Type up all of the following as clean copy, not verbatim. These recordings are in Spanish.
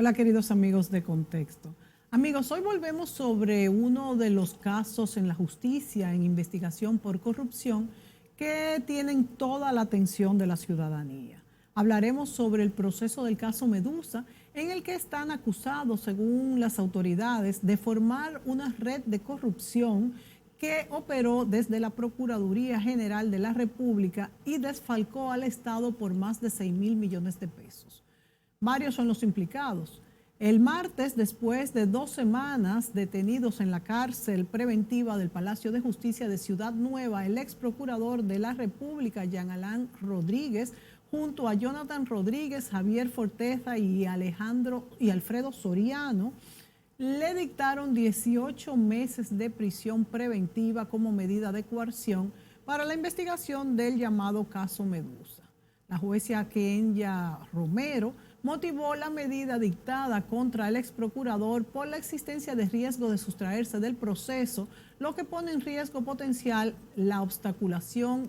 Hola queridos amigos de Contexto. Amigos, hoy volvemos sobre uno de los casos en la justicia en investigación por corrupción que tienen toda la atención de la ciudadanía. Hablaremos sobre el proceso del caso Medusa, en el que están acusados, según las autoridades, de formar una red de corrupción que operó desde la Procuraduría General de la República y desfalcó al Estado por más de 6.000 millones de pesos. Varios son los implicados. El martes, después de 2 semanas detenidos en la cárcel preventiva del Palacio de Justicia de Ciudad Nueva, el ex procurador de la República, Jean Alain Rodríguez, junto a Jonathan Rodríguez, Javier Forteza y Alfredo Soriano, le dictaron 18 meses de prisión preventiva como medida de coerción para la investigación del llamado caso Medusa. La jueza Kenya Romero motivó la medida dictada contra el ex procurador por la existencia de riesgo de sustraerse del proceso, lo que pone en riesgo potencial la obstaculización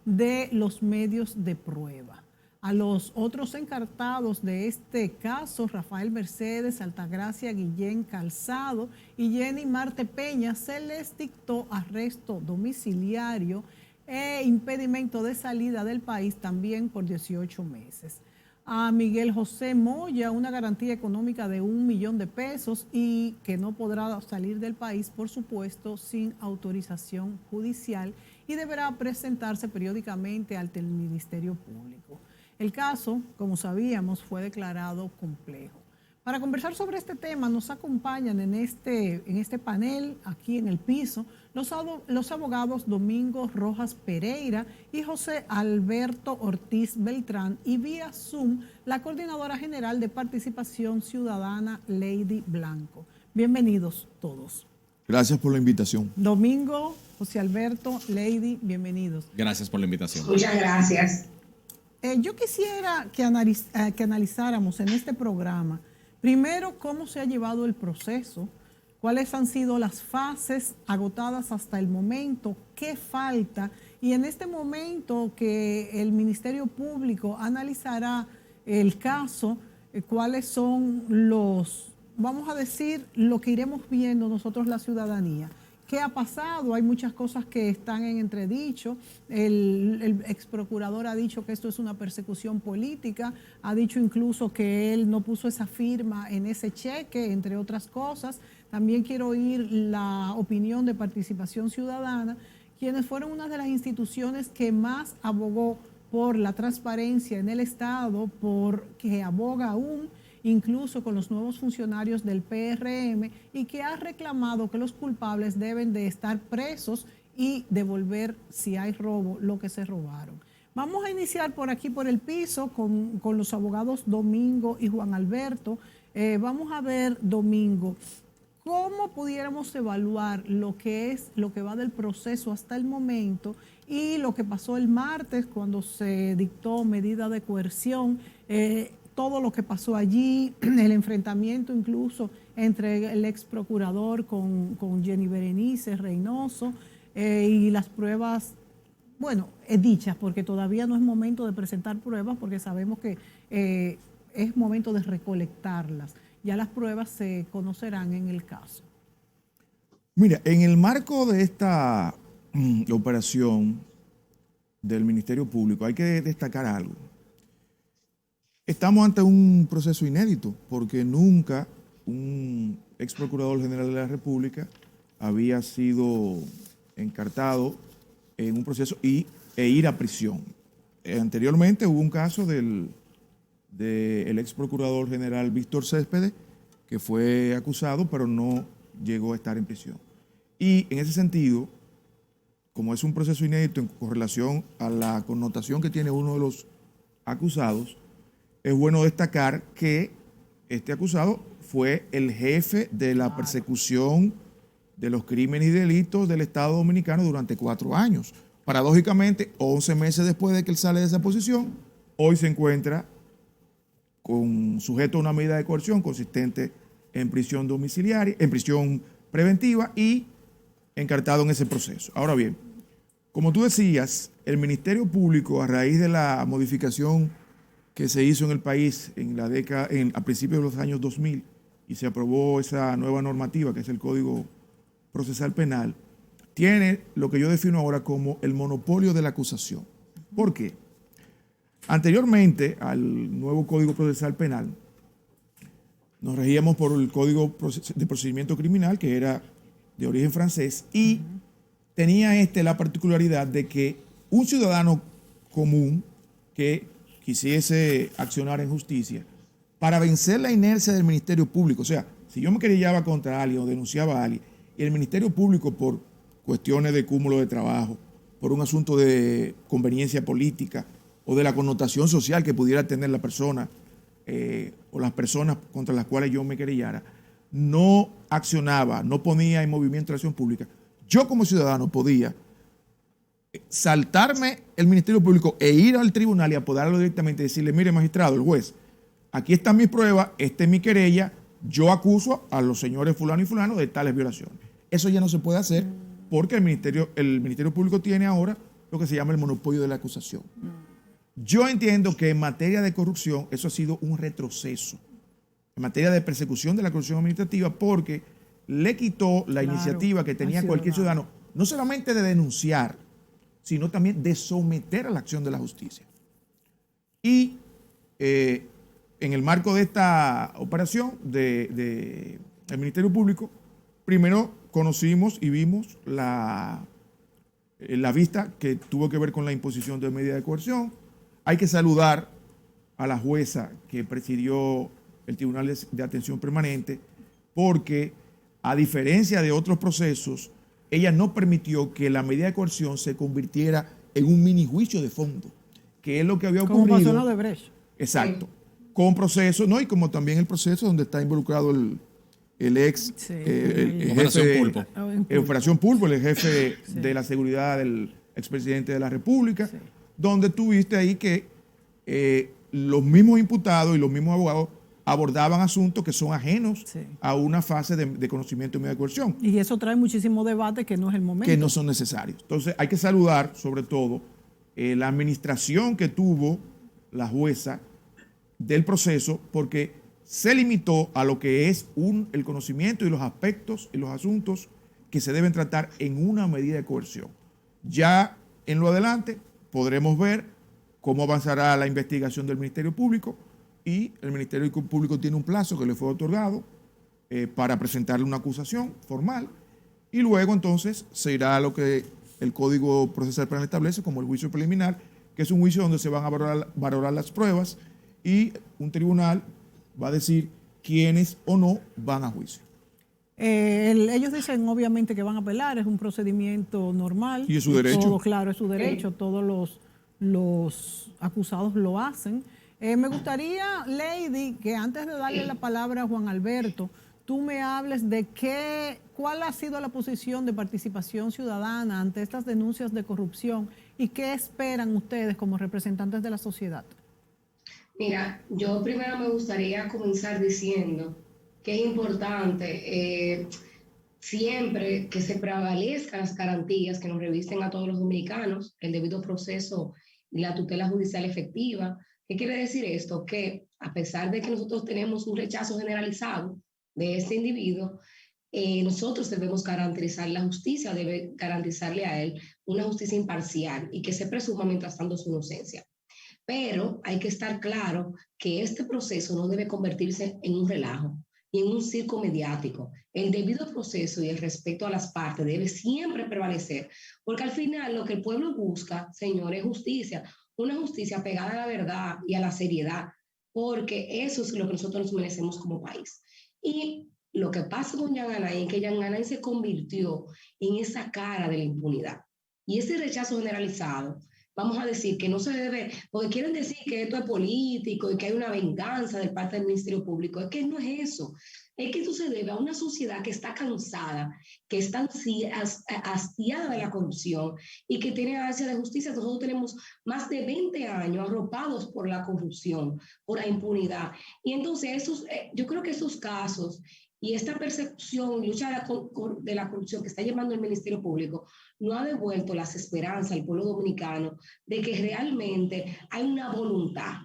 de los medios de prueba. A los otros encartados de este caso, Rafael Mercedes, Altagracia Guillén Calzado y Jenny Marte Peña, se les dictó arresto domiciliario e impedimento de salida del país también por 18 meses. A Miguel José Moya una garantía económica de 1 millón de pesos y que no podrá salir del país, por supuesto, sin autorización judicial y deberá presentarse periódicamente ante el Ministerio Público. El caso, como sabíamos, fue declarado complejo. Para conversar sobre este tema nos acompañan en este panel, aquí en el piso, los abogados Domingo Rojas Pereira y José Alberto Ortiz Beltrán, y vía Zoom la coordinadora general de participación ciudadana, Lady Blanco. Bienvenidos todos. Gracias por la invitación. Domingo, José Alberto, Lady, bienvenidos. Gracias por la invitación. Muchas gracias. Yo quisiera que analizáramos en este programa primero cómo se ha llevado el proceso, cuáles han sido las fases agotadas hasta el momento, qué falta, y en este momento que el Ministerio Público analizará el caso, cuáles son vamos a decir, lo que iremos viendo nosotros la ciudadanía. ¿Qué ha pasado? Hay muchas cosas que están en entredicho. El ex procurador ha dicho que esto es una persecución política, ha dicho incluso que él no puso esa firma en ese cheque, entre otras cosas. También quiero oír la opinión de Participación Ciudadana, quienes fueron una de las instituciones que más abogó por la transparencia en el Estado, porque aboga aún incluso con los nuevos funcionarios del PRM, y que ha reclamado que los culpables deben de estar presos y devolver, si hay robo, lo que se robaron. Vamos a iniciar por aquí, por el piso, con los abogados Domingo y Juan Alberto. Vamos a ver, Domingo, ¿cómo pudiéramos evaluar lo que va del proceso hasta el momento y lo que pasó el martes cuando se dictó medida de coerción? Todo lo que pasó allí, el enfrentamiento incluso entre el ex procurador con Jenny Berenice Reynoso, y las pruebas, bueno, dichas, porque todavía no es momento de presentar pruebas, porque sabemos que es momento de recolectarlas. Ya las pruebas se conocerán en el caso. Mira, en el marco de esta operación del Ministerio Público hay que destacar algo. Estamos ante un proceso inédito, porque nunca un ex procurador general de la República había sido encartado en un proceso e ir a prisión. Anteriormente hubo un caso del ex procurador general Víctor Céspedes, que fue acusado, pero no llegó a estar en prisión. Y en ese sentido, como es un proceso inédito con relación a la connotación que tiene uno de los acusados, es bueno destacar que este acusado fue el jefe de la persecución de los crímenes y delitos del Estado Dominicano durante 4 años. Paradójicamente, 11 meses después de que él sale de esa posición, hoy se encuentra sujeto a una medida de coerción consistente en prisión domiciliaria, en prisión preventiva y encartado en ese proceso. Ahora bien, como tú decías, el Ministerio Público, a raíz de la modificación que se hizo en el país en la década, a principios de los años 2000 y se aprobó esa nueva normativa que es el Código Procesal Penal, tiene lo que yo defino ahora como el monopolio de la acusación. ¿Por qué? Anteriormente al nuevo Código Procesal Penal, nos regíamos por el Código de Procedimiento Criminal, que era de origen francés, y tenía la particularidad de que un ciudadano común que quisiese accionar en justicia, para vencer la inercia del Ministerio Público, o sea, si yo me querellaba contra alguien o denunciaba a alguien, y el Ministerio Público por cuestiones de cúmulo de trabajo, por un asunto de conveniencia política o de la connotación social que pudiera tener la persona o las personas contra las cuales yo me querellara, no accionaba, no ponía en movimiento la acción pública, yo como ciudadano podía saltarme el Ministerio Público e ir al tribunal y apoderarlo directamente y decirle, mire magistrado, el juez, aquí están mis pruebas, esta es mi querella, yo acuso a los señores fulano y fulano de tales violaciones. Eso ya no se puede hacer porque el Ministerio Público tiene ahora lo que se llama el monopolio de la acusación. Yo entiendo que en materia de corrupción eso ha sido un retroceso, en materia de persecución de la corrupción administrativa, porque le quitó la iniciativa que tenía cualquier ciudadano, no solamente de denunciar, sino también de someter a la acción de la justicia. Y en el marco de esta operación del Ministerio Público, primero conocimos y vimos la vista que tuvo que ver con la imposición de medida de coerción. Hay que saludar a la jueza que presidió el Tribunal de Atención Permanente, porque a diferencia de otros procesos, ella no permitió que la medida de coerción se convirtiera en un mini juicio de fondo, que es lo que había ocurrido. Como pasó en lo de Brecht. Exacto. Con procesos, ¿no? Y como también el proceso donde está involucrado el ex jefe Pulpo. Operación Pulpo, el jefe de la seguridad del expresidente de la República, donde tuviste ahí que los mismos imputados y los mismos abogados abordaban asuntos que son ajenos a una fase de conocimiento y medida de coerción. Y eso trae muchísimo debate que no es el momento. Que no son necesarios. Entonces hay que saludar sobre todo la administración que tuvo la jueza del proceso, porque se limitó a lo que es el conocimiento y los aspectos y los asuntos que se deben tratar en una medida de coerción. Ya en lo adelante podremos ver cómo avanzará la investigación del Ministerio Público, y el Ministerio Público tiene un plazo que le fue otorgado para presentarle una acusación formal, y luego entonces se irá a lo que el Código Procesal Penal establece como el juicio preliminar, que es un juicio donde se van a valorar las pruebas y un tribunal va a decir quiénes o no van a juicio. Ellos dicen obviamente que van a apelar, es un procedimiento normal. Y es su derecho. Todo, claro, es su derecho, todos los acusados lo hacen. Me gustaría, Lady, que antes de darle la palabra a Juan Alberto, tú me hables de cuál ha sido la posición de Participación Ciudadana ante estas denuncias de corrupción y qué esperan ustedes como representantes de la sociedad. Mira, yo primero me gustaría comenzar diciendo que es importante siempre que se prevalezcan las garantías que nos revisten a todos los dominicanos, el debido proceso y la tutela judicial efectiva. ¿Qué quiere decir esto? Que a pesar de que nosotros tenemos un rechazo generalizado de este individuo, nosotros debemos garantizar la justicia, debe garantizarle a él una justicia imparcial y que se presuma mientras tanto su inocencia. Pero hay que estar claro que este proceso no debe convertirse en un relajo y en un circo mediático. El debido proceso y el respeto a las partes debe siempre prevalecer, porque al final lo que el pueblo busca, señores, es justicia, una justicia pegada a la verdad y a la seriedad, porque eso es lo que nosotros nos merecemos como país. Y lo que pasa con Jean Alain es que Jean Alain se convirtió en esa cara de la impunidad. Y ese rechazo generalizado, vamos a decir que no se debe, porque quieren decir que esto es político y que hay una venganza de parte del Ministerio Público. Es que no es eso. Es que esto se debe a una sociedad que está cansada, que está hastiada de la corrupción y que tiene ansia de justicia. Nosotros tenemos más de 20 años arropados por la corrupción, por la impunidad. Y entonces yo creo que esos casos y esta percepción y lucha de la corrupción que está llevando el Ministerio Público no ha devuelto las esperanzas al pueblo dominicano de que realmente hay una voluntad.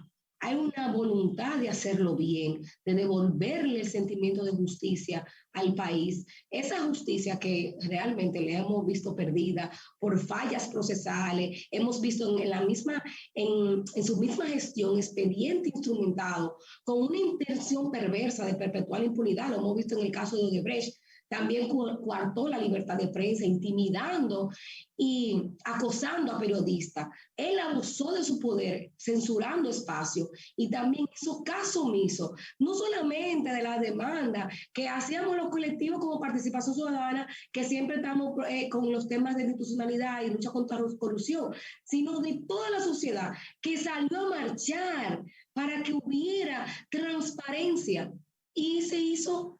hay una voluntad de hacerlo bien, de devolverle el sentimiento de justicia al país. Esa justicia que realmente le hemos visto perdida por fallas procesales, hemos visto en su misma gestión expediente instrumentado con una intención perversa de perpetuar la impunidad. Lo hemos visto en el caso de Odebrecht. También coartó la libertad de prensa, intimidando y acosando a periodistas. Él abusó de su poder, censurando espacios, y también hizo caso omiso, no solamente de la demanda que hacíamos los colectivos como Participación Ciudadana, que siempre estamos con los temas de institucionalidad y lucha contra la corrupción, sino de toda la sociedad que salió a marchar para que hubiera transparencia, y se hizo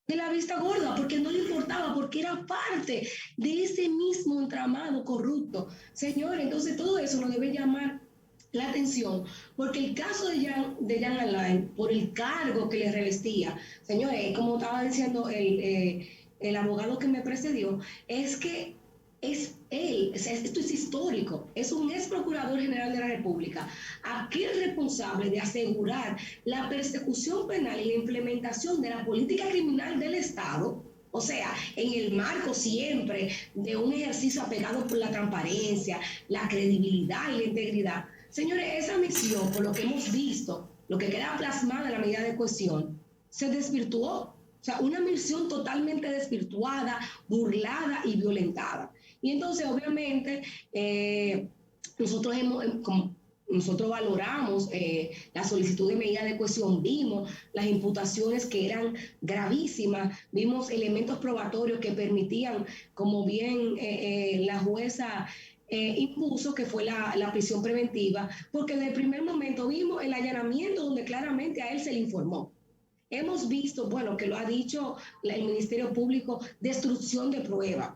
de la vista gorda, porque no le importaba, porque era parte de ese mismo entramado corrupto. Señores, entonces todo eso nos debe llamar la atención, porque el caso de Jean Alain, por el cargo que le revestía, señores, como estaba diciendo el abogado que me precedió, es que es él, esto es histórico, es un ex procurador general de la República, aquel responsable de asegurar la persecución penal y la implementación de la política criminal del Estado, o sea, en el marco siempre de un ejercicio apegado por la transparencia, la credibilidad y la integridad. Señores, esa misión, por lo que hemos visto, lo que queda plasmado en la medida de cohesión, se desvirtuó. O sea, una misión totalmente desvirtuada, burlada y violentada. Y entonces, obviamente, nosotros valoramos la solicitud de medida de cohesión, vimos las imputaciones que eran gravísimas, vimos elementos probatorios que permitían, como bien la jueza impuso, que fue la prisión preventiva, porque desde el primer momento vimos el allanamiento donde claramente a él se le informó. Hemos visto, bueno, que lo ha dicho el Ministerio Público, destrucción de pruebas,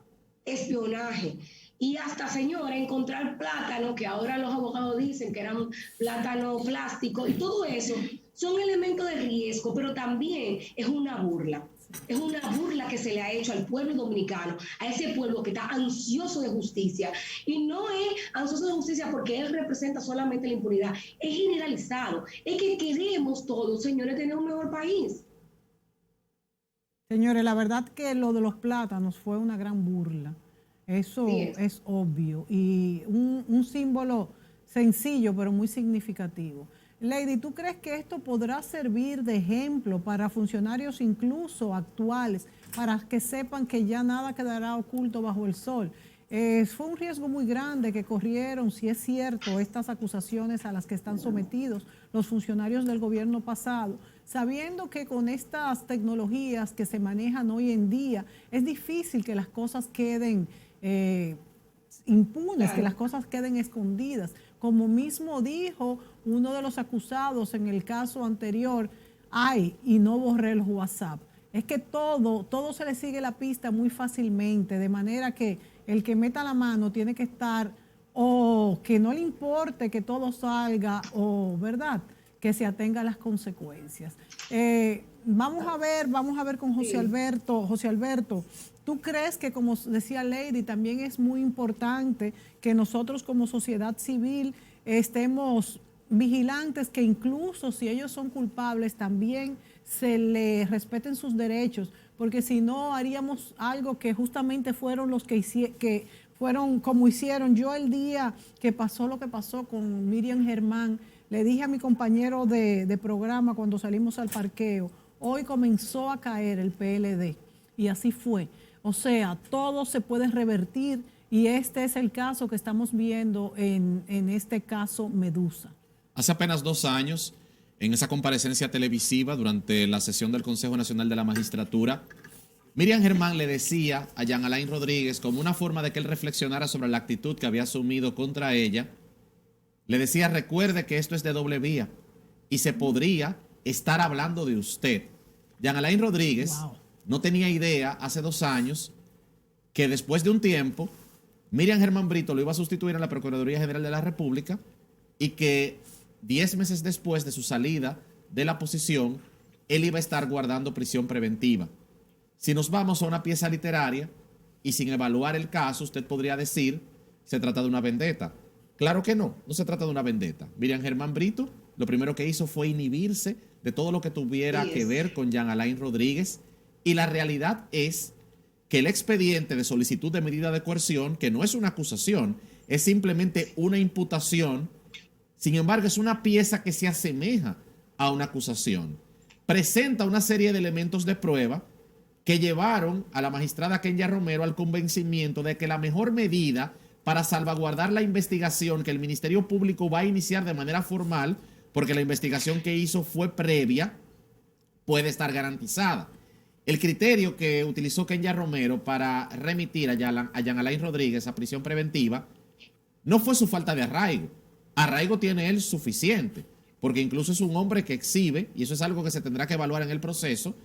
espionaje, y hasta, señora, encontrar plátano, que ahora los abogados dicen que eran plátano plástico, y todo eso son elementos de riesgo, pero también es una burla. Es una burla que se le ha hecho al pueblo dominicano, a ese pueblo que está ansioso de justicia. Y no es ansioso de justicia porque él representa solamente la impunidad, es generalizado. Es que queremos todos, señores, tener un mejor país. Señores, la verdad que lo de los plátanos fue una gran burla. Eso Sí es obvio y un símbolo sencillo pero muy significativo. Lady, ¿tú crees que esto podrá servir de ejemplo para funcionarios incluso actuales, para que sepan que ya nada quedará oculto bajo el sol? Fue un riesgo muy grande que corrieron, si es cierto, estas acusaciones a las que están sometidos los funcionarios del gobierno pasado, sabiendo que con estas tecnologías que se manejan hoy en día es difícil que las cosas queden impunes, que las cosas queden escondidas. Como mismo dijo uno de los acusados en el caso anterior, y no borré el WhatsApp. Es que todo se le sigue la pista muy fácilmente, de manera que el que meta la mano tiene que estar, o que no le importe que todo salga, o, ¿verdad?, que se atenga a las consecuencias. Vamos a ver con José Alberto. José Alberto, ¿tú crees que, como decía Lady, también es muy importante que nosotros como sociedad civil estemos vigilantes, que incluso si ellos son culpables también se les respeten sus derechos? Porque si no haríamos algo que justamente fueron los que fueron como hicieron. Yo el día que pasó lo que pasó con Miriam Germán, le dije a mi compañero de programa cuando salimos al parqueo, hoy comenzó a caer el PLD, y así fue. O sea, todo se puede revertir, y este es el caso que estamos viendo en este caso Medusa. Hace apenas 2 años, en esa comparecencia televisiva durante la sesión del Consejo Nacional de la Magistratura, Miriam Germán le decía a Jean Alain Rodríguez, como una forma de que él reflexionara sobre la actitud que había asumido contra ella, le decía: recuerde que esto es de doble vía y se podría estar hablando de usted. Jean Alain Rodríguez no tenía idea hace 2 años que después de un tiempo Miriam Germán Brito lo iba a sustituir en la Procuraduría General de la República, y que 10 meses después de su salida de la posición, él iba a estar guardando prisión preventiva. Si nos vamos a una pieza literaria y sin evaluar el caso, usted podría decir se trata de una vendetta. Claro que no se trata de una vendetta. Miriam Germán Brito lo primero que hizo fue inhibirse de todo lo que tuviera que ver con Jean Alain Rodríguez, y la realidad es que el expediente de solicitud de medida de coerción, que no es una acusación, es simplemente una imputación, sin embargo es una pieza que se asemeja a una acusación. Presenta una serie de elementos de prueba que llevaron a la magistrada Kenya Romero al convencimiento de que la mejor medida para salvaguardar la investigación que el Ministerio Público va a iniciar de manera formal, porque la investigación que hizo fue previa, puede estar garantizada. El criterio que utilizó Kenya Romero para remitir a Jean Alain Rodríguez a prisión preventiva no fue su falta de arraigo. Arraigo tiene él suficiente, porque incluso es un hombre que exhibe, y eso es algo que se tendrá que evaluar en el proceso,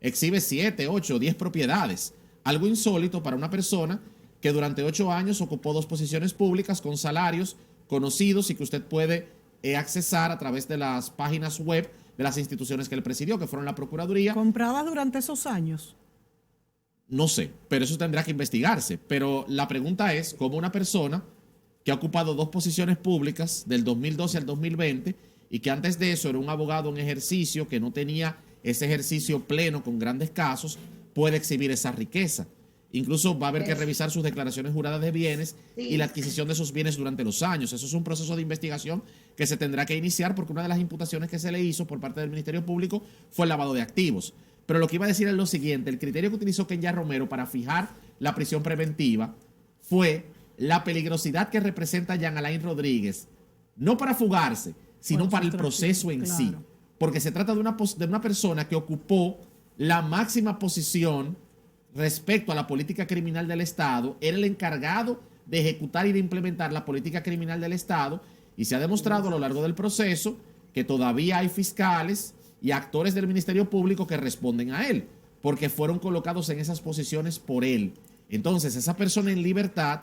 exhibe 7, 8, 10 propiedades. Algo insólito para una persona que durante 8 años ocupó 2 posiciones públicas con salarios conocidos y que usted puede accesar a través de las páginas web de las instituciones que él presidió, que fueron la Procuraduría. ¿Compradas durante esos años? No sé, pero eso tendrá que investigarse. Pero la pregunta es, ¿cómo una persona que ha ocupado 2 posiciones públicas del 2012 al 2020 y que antes de eso era un abogado en ejercicio, que no tenía ese ejercicio pleno con grandes casos, puede exhibir esa riqueza? Incluso va a haber que revisar sus declaraciones juradas de bienes y la adquisición de esos bienes durante los años. Eso es un proceso de investigación que se tendrá que iniciar, porque una de las imputaciones que se le hizo por parte del Ministerio Público fue el lavado de activos. Pero lo que iba a decir es lo siguiente: el criterio que utilizó Kenya Romero para fijar la prisión preventiva fue la peligrosidad que representa Jean Alain Rodríguez, no para fugarse, sino para el proceso en sí. Porque se trata de una persona que ocupó la máxima posición respecto a la política criminal del Estado, era el encargado de ejecutar y de implementar la política criminal del Estado, y se ha demostrado a lo largo del proceso que todavía hay fiscales y actores del Ministerio Público que responden a él, porque fueron colocados en esas posiciones por él. Entonces, esa persona en libertad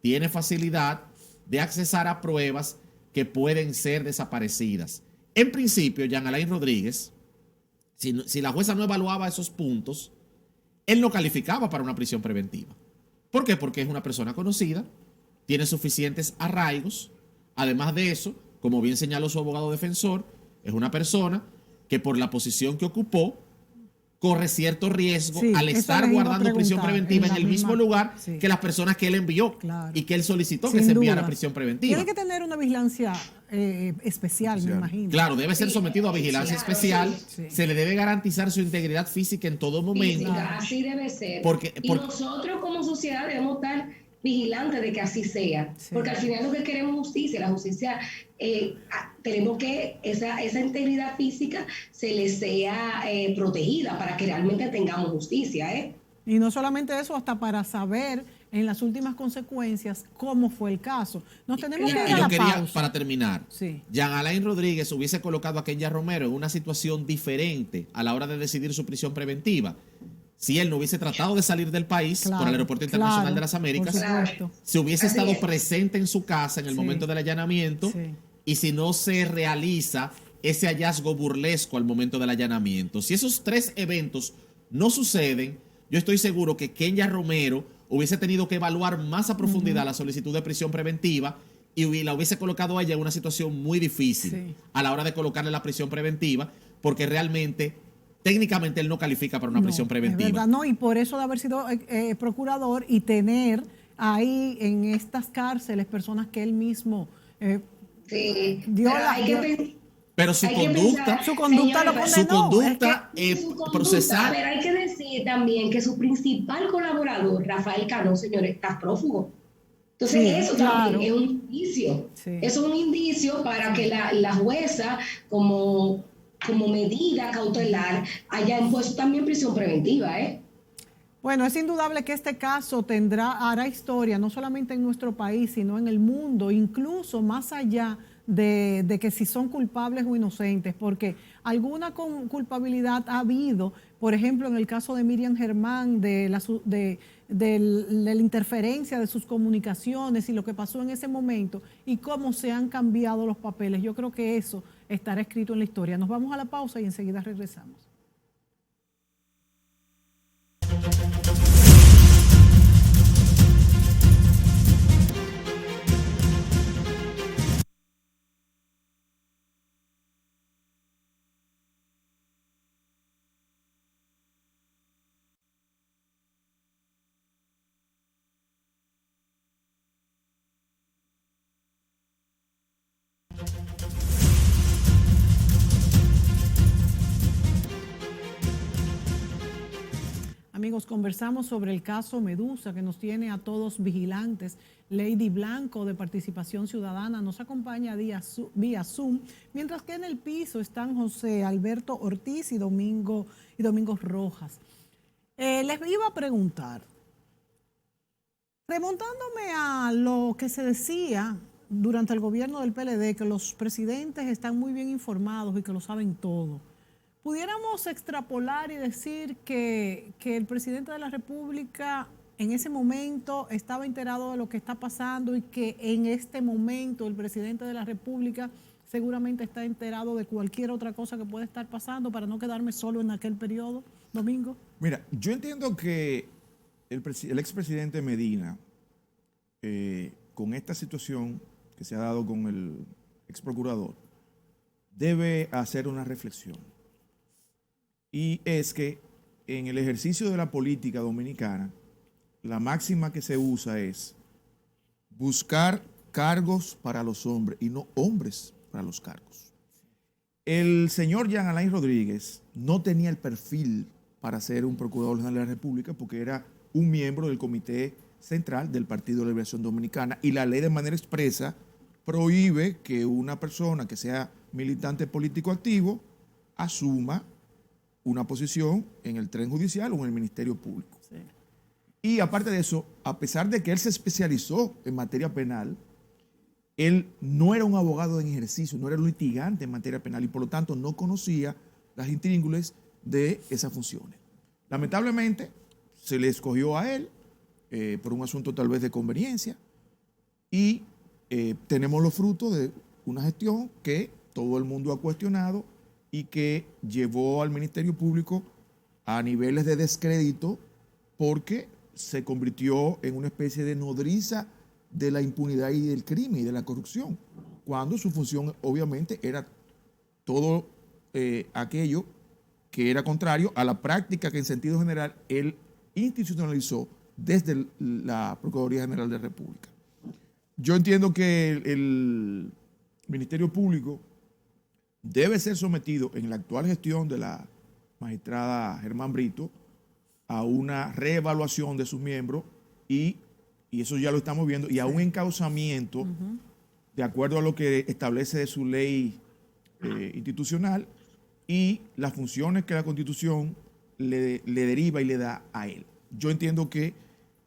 tiene facilidad de accesar a pruebas que pueden ser desaparecidas. En principio, Jean Alain Rodríguez, si la jueza no evaluaba esos puntos, él no calificaba para una prisión preventiva. ¿Por qué? Porque es una persona conocida, tiene suficientes arraigos. Además de eso, como bien señaló su abogado defensor, es una persona que por la posición que ocupó corre cierto riesgo al estar guardando prisión preventiva en el mismo lugar que las personas que él envió y que él solicitó que se enviara a prisión preventiva. Tiene que tener una vigilancia especial, me imagino. Claro, debe ser sometido a vigilancia especial. Se le debe garantizar su integridad física en todo momento. Física, así debe ser. Y nosotros como sociedad debemos estar vigilantes de que así sea. Porque al final lo que queremos es justicia. La justicia, tenemos que esa integridad física se le sea protegida para que realmente tengamos justicia. Y no solamente eso, hasta para saber en las últimas consecuencias cómo fue el caso. Nos tenemos que ir a la pausa. Para terminar, Jean Alain Rodríguez hubiese colocado a Kenya Romero en una situación diferente a la hora de decidir su prisión preventiva si él no hubiese tratado de salir del país por el Aeropuerto Internacional de las Américas, si hubiese estado presente en su casa en el momento del allanamiento y si no se realiza ese hallazgo burlesco al momento del allanamiento. Si esos 3 eventos no suceden, yo estoy seguro que Kenya Romero hubiese tenido que evaluar más a profundidad la solicitud de prisión preventiva y la hubiese colocado a ella en una situación muy difícil a la hora de colocarle la prisión preventiva, porque realmente, técnicamente, él no califica para una prisión preventiva. Es verdad, no, y por eso de haber sido procurador y tener ahí en estas cárceles personas que él mismo dio pero su conducta lo condenó. Su conducta procesal. Pero hay que decir también que su principal colaborador, Rafael Cano, señores, está prófugo. Entonces eso también es un indicio. Es un indicio para que la jueza, como medida cautelar, haya impuesto también prisión preventiva. Bueno, es indudable que este caso hará historia, no solamente en nuestro país, sino en el mundo, incluso más allá de que si son culpables o inocentes, porque alguna culpabilidad ha habido, por ejemplo, en el caso de Miriam Germán, de la interferencia de sus comunicaciones y lo que pasó en ese momento y cómo se han cambiado los papeles. Yo creo que eso estará escrito en la historia. Nos vamos a la pausa y enseguida regresamos. Amigos, conversamos sobre el caso Medusa que nos tiene a todos vigilantes. Lady Blanco de Participación Ciudadana nos acompaña vía Zoom, mientras que en el piso están José Alberto Ortiz y Domingo Rojas. Les iba a preguntar, remontándome a lo que se decía durante el gobierno del PLD, que los presidentes están muy bien informados y que lo saben todo. ¿Pudiéramos extrapolar y decir que el presidente de la República en ese momento estaba enterado de lo que está pasando y que en este momento el presidente de la República seguramente está enterado de cualquier otra cosa que pueda estar pasando, para no quedarme solo en aquel periodo, Domingo? Mira, yo entiendo que el expresidente Medina, con esta situación que se ha dado con el exprocurador, debe hacer una reflexión. Y es que en el ejercicio de la política dominicana, la máxima que se usa es buscar cargos para los hombres y no hombres para los cargos. El señor Jean Alain Rodríguez no tenía el perfil para ser un procurador general de la República porque era un miembro del Comité Central del Partido de la Liberación Dominicana, y la ley de manera expresa prohíbe que una persona que sea militante político activo asuma una posición en el tren judicial o en el Ministerio Público. Sí. Y aparte de eso, a pesar de que él se especializó en materia penal, él no era un abogado en ejercicio, no era un litigante en materia penal y por lo tanto no conocía las intríngulis de esas funciones. Lamentablemente, se le escogió a él por un asunto tal vez de conveniencia y tenemos los frutos de una gestión que todo el mundo ha cuestionado y que llevó al Ministerio Público a niveles de descrédito porque se convirtió en una especie de nodriza de la impunidad y del crimen y de la corrupción, cuando su función obviamente era todo aquello que era contrario a la práctica que en sentido general él institucionalizó desde la Procuraduría General de la República. Yo entiendo que el Ministerio Público debe ser sometido en la actual gestión de la magistrada Germán Brito a una reevaluación de sus miembros y eso ya lo estamos viendo, y a un encauzamiento de acuerdo a lo que establece de su ley institucional y las funciones que la Constitución le deriva y le da a él. Yo entiendo que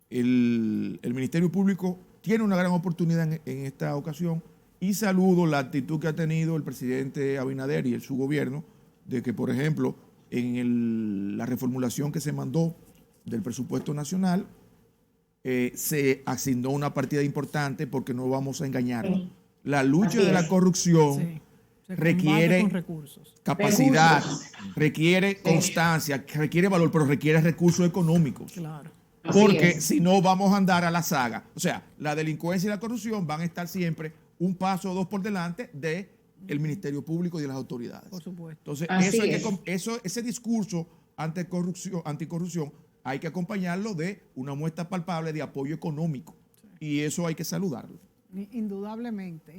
el Ministerio Público tiene una gran oportunidad en esta ocasión. Y saludo la actitud que ha tenido el presidente Abinader y su gobierno de que, por ejemplo, en la reformulación que se mandó del presupuesto nacional, se asignó una partida importante porque no vamos a engañarnos. La lucha de la corrupción requiere capacidad, requiere constancia, requiere valor, pero requiere recursos económicos. Claro. Porque si no vamos a andar a la saga. O sea, la delincuencia y la corrupción van a estar siempre un paso o dos por delante del Ministerio Público y de las autoridades. Por supuesto. Entonces, ese discurso anticorrupción hay que acompañarlo de una muestra palpable de apoyo económico. Sí. Y eso hay que saludarlo. Indudablemente.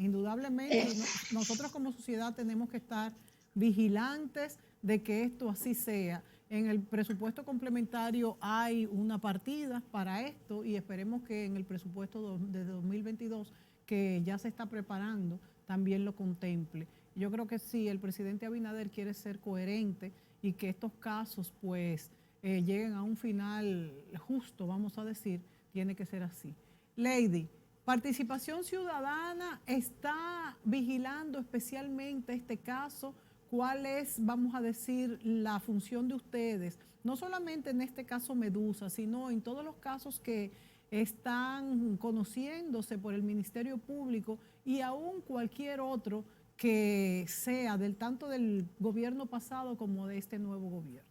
Nosotros como sociedad tenemos que estar vigilantes de que esto así sea. En el presupuesto complementario hay una partida para esto y esperemos que en el presupuesto de 2022 que ya se está preparando, también lo contemple. Yo creo que sí, el presidente Abinader quiere ser coherente y que estos casos pues lleguen a un final justo, vamos a decir, tiene que ser así. Lady, Participación Ciudadana está vigilando especialmente este caso. ¿Cuál es, vamos a decir, la función de ustedes? No solamente en este caso Medusa, sino en todos los casos que están conociéndose por el Ministerio Público y aún cualquier otro que sea tanto del gobierno pasado como de este nuevo gobierno.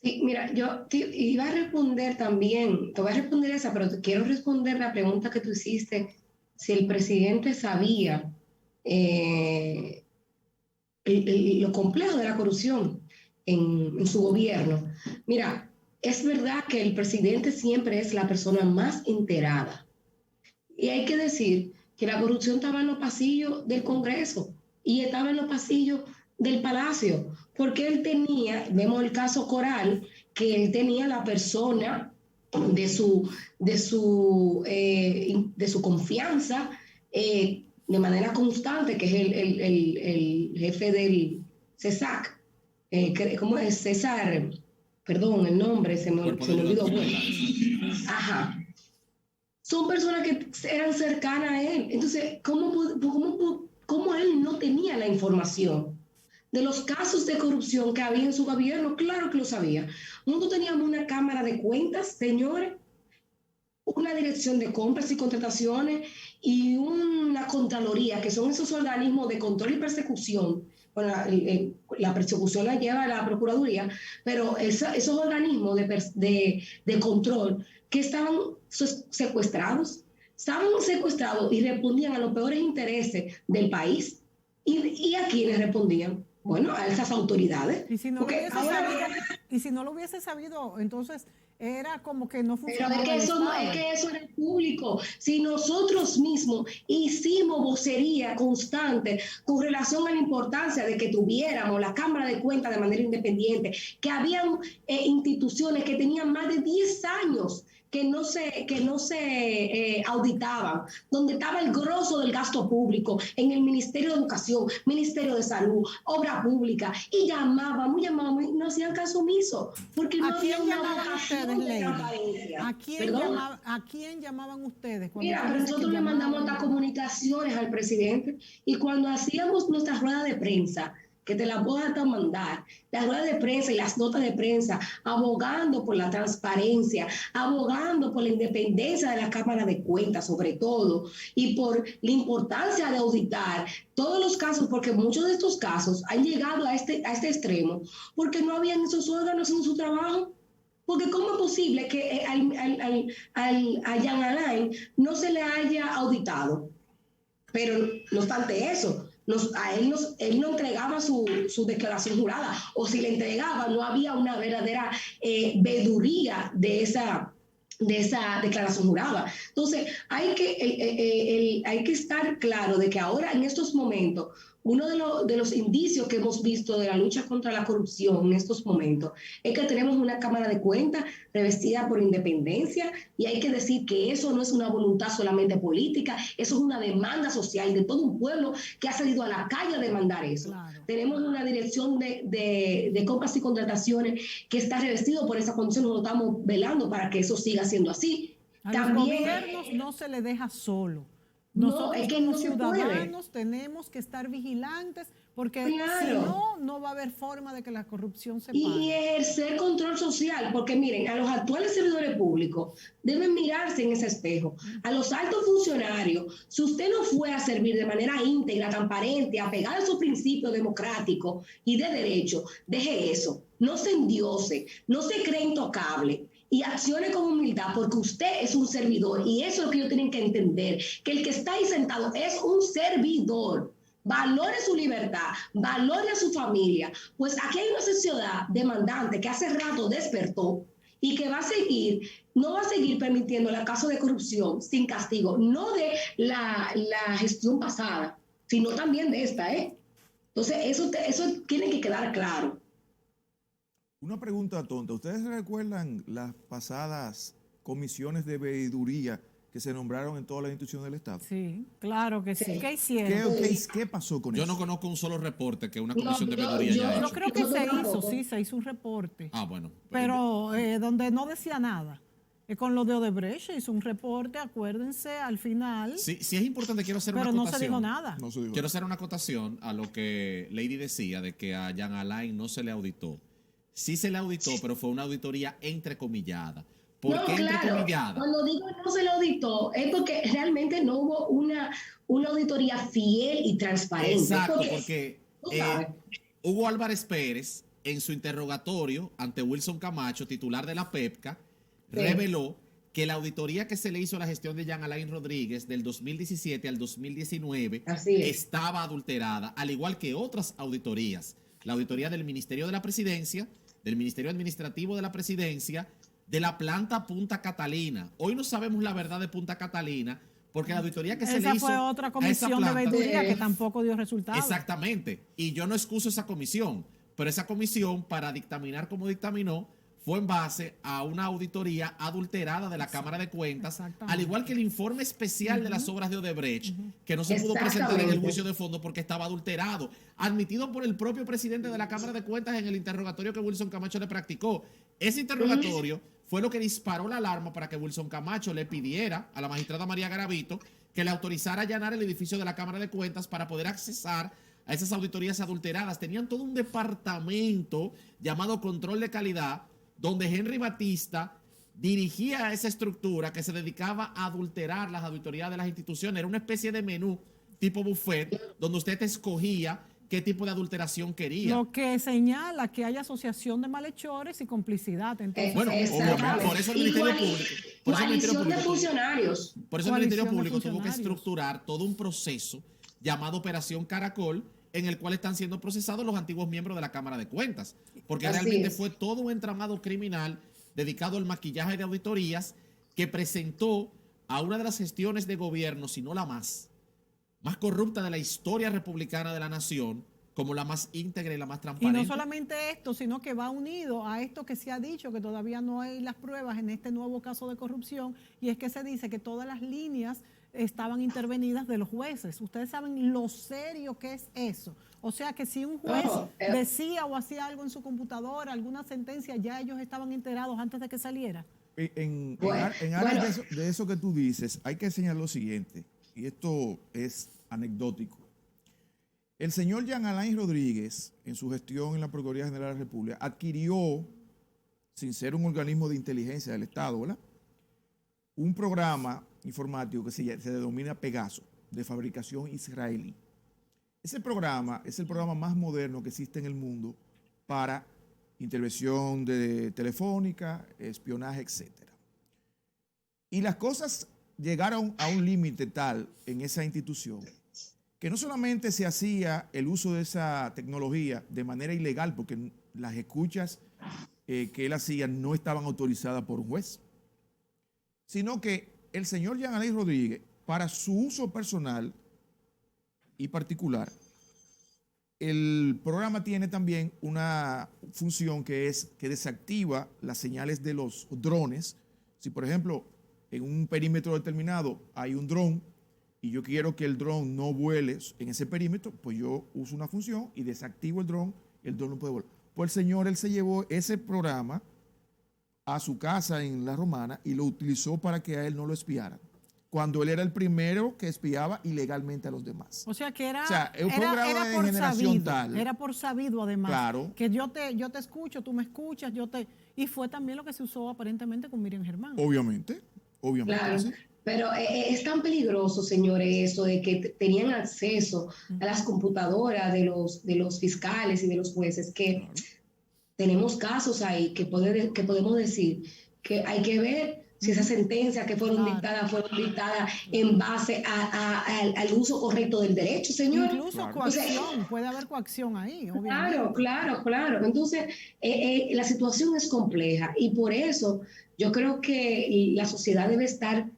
Sí, mira, yo te iba a responder también, te voy a responder esa, pero te quiero responder la pregunta que tú hiciste, si el presidente sabía lo complejo de la corrupción en su gobierno. Mira, es verdad que el presidente siempre es la persona más enterada. Y hay que decir que la corrupción estaba en los pasillos del Congreso y estaba en los pasillos del Palacio, porque él tenía, vemos el caso Coral, que él tenía la persona de su confianza de manera constante, que es el jefe del CESAC, ¿cómo es? César, perdón, el nombre se me olvidó. Ajá. Son personas que eran cercanas a él. Entonces, ¿cómo él no tenía la información de los casos de corrupción que había en su gobierno? Claro que lo sabía. Nosotros teníamos una Cámara de Cuentas, señores, una dirección de compras y contrataciones y una Contraloría, que son esos organismos de control y persecución. Bueno, la persecución la lleva la Procuraduría, pero esos organismos de control que estaban secuestrados y respondían a los peores intereses del país. ¿Y a quiénes respondían? Bueno, a esas autoridades. Y si no lo hubiese sabido, entonces era como que no funcionaba. Pero es que eso era público. Si nosotros mismos hicimos vocería constante con relación a la importancia de que tuviéramos la Cámara de Cuentas de manera independiente, que habían instituciones que tenían más de 10 años que no se auditaban, donde estaba el grosso del gasto público en el Ministerio de Educación, Ministerio de Salud, Obra Pública, y llamábamos y no hacían caso omiso, porque no había una vocación de transparencia. ¿A quién llamaban ustedes? Mira, pero nosotros le mandamos hasta comunicaciones al presidente, y cuando hacíamos nuestra rueda de prensa, que te la voy a hasta mandar, las ruedas de prensa y las notas de prensa, abogando por la transparencia, abogando por la independencia de la Cámara de Cuentas, sobre todo, y por la importancia de auditar todos los casos, porque muchos de estos casos han llegado a este extremo, porque no habían esos órganos en su trabajo. Porque ¿cómo es posible que a Jean Alain no se le haya auditado? Pero no obstante eso, él no entregaba su declaración jurada, o si le entregaba no había una verdadera veeduría de esa declaración jurada. Entonces hay que estar claro de que ahora en estos momentos uno de los indicios que hemos visto de la lucha contra la corrupción en estos momentos es que tenemos una Cámara de Cuentas revestida por independencia, y hay que decir que eso no es una voluntad solamente política, eso es una demanda social de todo un pueblo que ha salido a la calle a demandar eso. Claro. Tenemos una dirección de compras y contrataciones que está revestido por esa condición. Nosotros estamos velando para que eso siga siendo así. Los gobiernos no se les deja solo. Nosotros como ciudadanos tenemos que estar vigilantes, porque si no, no va a haber forma de que la corrupción se pague. Y ejercer control social, porque miren, a los actuales servidores públicos deben mirarse en ese espejo. A los altos funcionarios, si usted no fue a servir de manera íntegra, transparente, apegada a sus principios democráticos y de derecho, deje eso. No se endiose, no se cree intocable, y accione con humildad, porque usted es un servidor, y eso es lo que ellos tienen que entender, que el que está ahí sentado es un servidor. Valore su libertad, valore a su familia, pues aquí hay una sociedad demandante que hace rato despertó y que no va a seguir permitiendo el caso de corrupción sin castigo, no de la gestión pasada, sino también de esta, Entonces eso tiene que quedar claro. Una pregunta tonta. ¿Ustedes recuerdan las pasadas comisiones de veeduría que se nombraron en todas las instituciones del Estado? Sí, claro que sí. ¿Qué hicieron? ¿Qué pasó con eso? Yo no conozco un solo reporte que una comisión de veeduría haya hecho. Yo creo que se hizo un reporte. Ah, bueno. Pero donde no decía nada. Con lo de Odebrecht hizo un reporte, acuérdense, al final. Sí, es importante, quiero hacer una acotación. Pero no se dijo nada. Quiero hacer una acotación a lo que Lady decía de que a Jean Alain no se le auditó. Sí se le auditó, pero fue una auditoría entrecomillada. ¿Por qué entrecomillada? Cuando digo no se le auditó, es porque realmente no hubo una auditoría fiel y transparente. Exacto, porque Hugo Álvarez Pérez, en su interrogatorio ante Wilson Camacho, titular de la PEPCA, reveló que la auditoría que se le hizo a la gestión de Jean Alain Rodríguez del 2017 al 2019 estaba adulterada, al igual que otras auditorías. La auditoría del Ministerio de la Presidencia, del Ministerio Administrativo de la Presidencia, de la planta Punta Catalina. Hoy no sabemos la verdad de Punta Catalina, porque la auditoría que se le Esa hizo fue otra a esa comisión de planta, veeduría que tampoco dio resultados. exactamente, y yo no excuso esa comisión, pero esa comisión, para dictaminar como dictaminó, fue en base a una auditoría adulterada de la Cámara de Cuentas, al igual que el informe especial de las obras de Odebrecht, que no se pudo presentar en el juicio de fondo porque estaba adulterado, admitido por el propio presidente de la Cámara de Cuentas en el interrogatorio que Wilson Camacho le practicó. Ese interrogatorio fue lo que disparó la alarma para que Wilson Camacho le pidiera a la magistrada María Garavito que le autorizara a allanar el edificio de la Cámara de Cuentas para poder accesar a esas auditorías adulteradas. Tenían todo un departamento llamado Control de Calidad, donde Henry Batista dirigía esa estructura que se dedicaba a adulterar las auditorías de las instituciones. Era una especie de menú tipo buffet, donde usted escogía qué tipo de adulteración quería. Lo que señala que hay asociación de malhechores y complicidad. Entonces, Bueno, obviamente, por eso el Ministerio Público, coalición de funcionarios. Por eso el Ministerio Público tuvo que estructurar todo un proceso llamado Operación Caracol, en el cual están siendo procesados los antiguos miembros de la Cámara de Cuentas, porque realmente fue todo un entramado criminal dedicado al maquillaje de auditorías que presentó a una de las gestiones de gobierno, si no la más corrupta de la historia republicana de la nación, como la más íntegra y la más transparente. Y no solamente esto, sino que va unido a esto que se ha dicho, que todavía no hay las pruebas en este nuevo caso de corrupción, y es que se dice que todas las líneas estaban intervenidas de los jueces. Ustedes saben lo serio que es eso. O sea que si un juez decía o hacía algo en su computadora, alguna sentencia, ya ellos estaban enterados antes de que saliera. En aras de eso que tú dices, hay que señalar lo siguiente, y esto es anecdótico. El señor Jean Alain Rodríguez, en su gestión en la Procuraduría General de la República, adquirió, sin ser un organismo de inteligencia del Estado, ¿verdad?, un programa informático que se denomina Pegaso, de fabricación israelí. Ese programa es el programa más moderno que existe en el mundo para intervención telefónica, espionaje, etc. Y las cosas llegaron a un límite tal en esa institución que no solamente se hacía el uso de esa tecnología de manera ilegal, porque las escuchas que él hacía no estaban autorizadas por un juez, sino que el señor Jean Alain Rodríguez, para su uso personal y particular, el programa tiene también una función que es que desactiva las señales de los drones. Si, por ejemplo, en un perímetro determinado hay un dron y yo quiero que el dron no vuele en ese perímetro, pues yo uso una función y desactivo el dron no puede volar. Pues el señor, él se llevó ese programa a su casa en La Romana y lo utilizó para que a él no lo espiaran, cuando él era el primero que espiaba ilegalmente a los demás. O sea que era un programa de generación sabido, tal. era por sabido además. Claro. Que yo te escucho, tú me escuchas, y fue también lo que se usó aparentemente con Miriam Germán. Obviamente. Claro, ¿Sí? pero es tan peligroso, señores, eso de que tenían acceso a las computadoras de los fiscales y de los jueces, que tenemos casos ahí que podemos decir que hay que ver si esas sentencias que fueron dictadas en base al uso correcto del derecho, señor. Incluso coacción, puede haber coacción ahí, obviamente. Claro. Entonces, la situación es compleja y por eso yo creo que la sociedad debe estar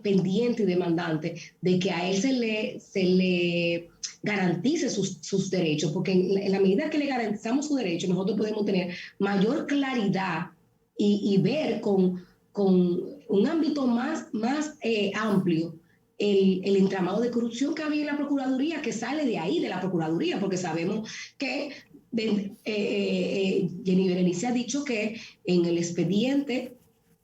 pendiente y demandante de que a él se le garantice sus derechos, porque en la medida que le garantizamos sus derechos, nosotros podemos tener mayor claridad y ver con un ámbito más amplio el entramado de corrupción que había en la Procuraduría, que sale de ahí, de la Procuraduría, porque sabemos que Jenny Berenice ha dicho que en el expediente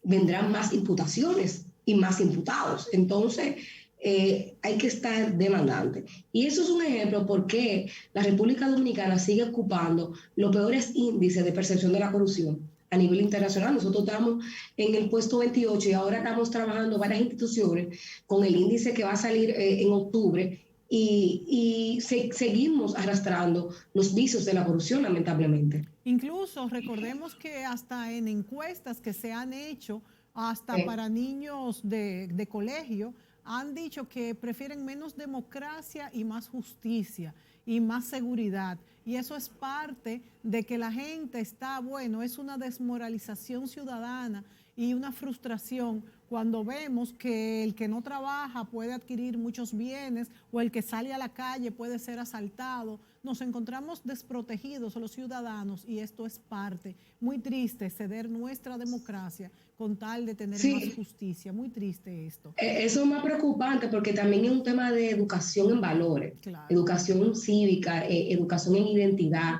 vendrán más imputaciones y más imputados. Entonces, hay que estar demandante. Y eso es un ejemplo porque la República Dominicana sigue ocupando los peores índices de percepción de la corrupción a nivel internacional. Nosotros estamos en el puesto 28 y ahora estamos trabajando varias instituciones con el índice que va a salir en octubre y seguimos arrastrando los vicios de la corrupción, lamentablemente. Incluso recordemos que hasta en encuestas que se han hecho, hasta para niños de colegio, han dicho que prefieren menos democracia y más justicia. y más seguridad. Y eso es parte de que la gente está, bueno, es una desmoralización ciudadana y una frustración cuando vemos que el que no trabaja puede adquirir muchos bienes o el que sale a la calle puede ser asaltado. Nos encontramos desprotegidos los ciudadanos y esto es parte. Muy triste ceder nuestra democracia con tal de tener más justicia. Muy triste esto. Eso es más preocupante porque también es un tema de educación en valores, Claro. Educación cívica, educación en identidad.